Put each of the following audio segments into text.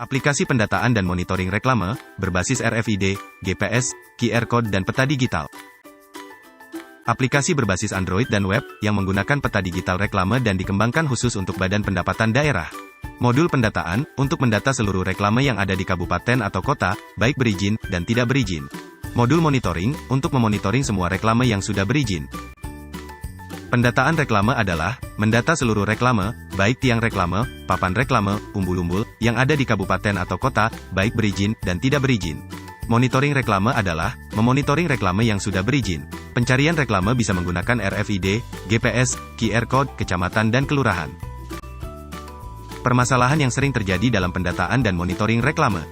Aplikasi pendataan dan monitoring reklame, berbasis RFID, GPS, QR Code dan peta digital. Aplikasi berbasis Android dan web, yang menggunakan peta digital reklame dan dikembangkan khusus untuk Badan Pendapatan Daerah. Modul pendataan, untuk mendata seluruh reklame yang ada di kabupaten atau kota, baik berizin, dan tidak berizin. Modul monitoring, untuk memonitoring semua reklame yang sudah berizin. Pendataan reklame adalah, mendata seluruh reklame, baik tiang reklame, papan reklame, umbul-umbul, yang ada di kabupaten atau kota, baik berizin, dan tidak berizin. Monitoring reklame adalah, memonitoring reklame yang sudah berizin. Pencarian reklame bisa menggunakan RFID, GPS, QR Code, kecamatan dan kelurahan. Permasalahan yang sering terjadi dalam pendataan dan monitoring reklame.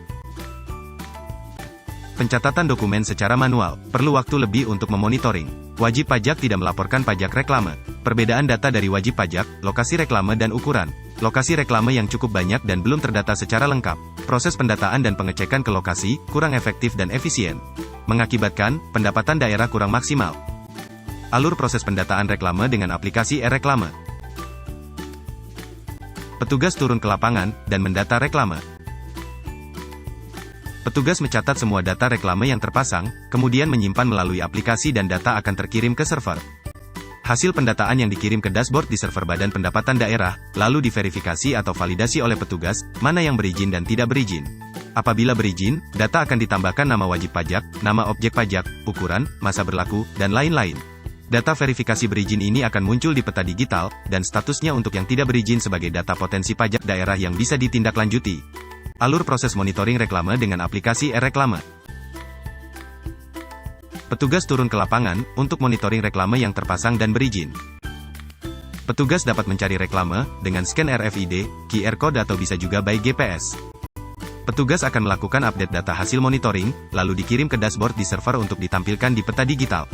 Pencatatan dokumen secara manual, perlu waktu lebih untuk memonitoring. Wajib pajak tidak melaporkan pajak reklame. Perbedaan data dari wajib pajak, lokasi reklame dan ukuran. Lokasi reklame yang cukup banyak dan belum terdata secara lengkap. Proses pendataan dan pengecekan ke lokasi, kurang efektif dan efisien. Mengakibatkan, pendapatan daerah kurang maksimal. Alur proses pendataan reklame dengan aplikasi e-reklame. Petugas turun ke lapangan, dan mendata reklame. Petugas mencatat semua data reklame yang terpasang, kemudian menyimpan melalui aplikasi dan data akan terkirim ke server. Hasil pendataan yang dikirim ke dashboard di server Badan Pendapatan Daerah, lalu diverifikasi atau validasi oleh petugas, mana yang berizin dan tidak berizin. Apabila berizin, data akan ditambahkan nama wajib pajak, nama objek pajak, ukuran, masa berlaku, dan lain-lain. Data verifikasi berizin ini akan muncul di peta digital, dan statusnya untuk yang tidak berizin sebagai data potensi pajak daerah yang bisa ditindaklanjuti. Alur proses monitoring reklame dengan aplikasi e-reklame. Petugas turun ke lapangan, untuk monitoring reklame yang terpasang dan berizin. Petugas dapat mencari reklame, dengan scan RFID, QR Code atau bisa juga by GPS. Petugas akan melakukan update data hasil monitoring, lalu dikirim ke dashboard di server untuk ditampilkan di peta digital.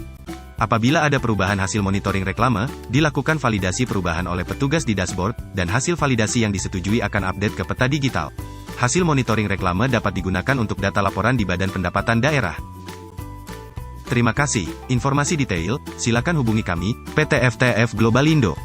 Apabila ada perubahan hasil monitoring reklame, dilakukan validasi perubahan oleh petugas di dashboard, dan hasil validasi yang disetujui akan update ke peta digital. Hasil monitoring reklame dapat digunakan untuk data laporan di Badan Pendapatan Daerah. Terima kasih. Informasi detail, silakan hubungi kami, PT FTF Global Indo.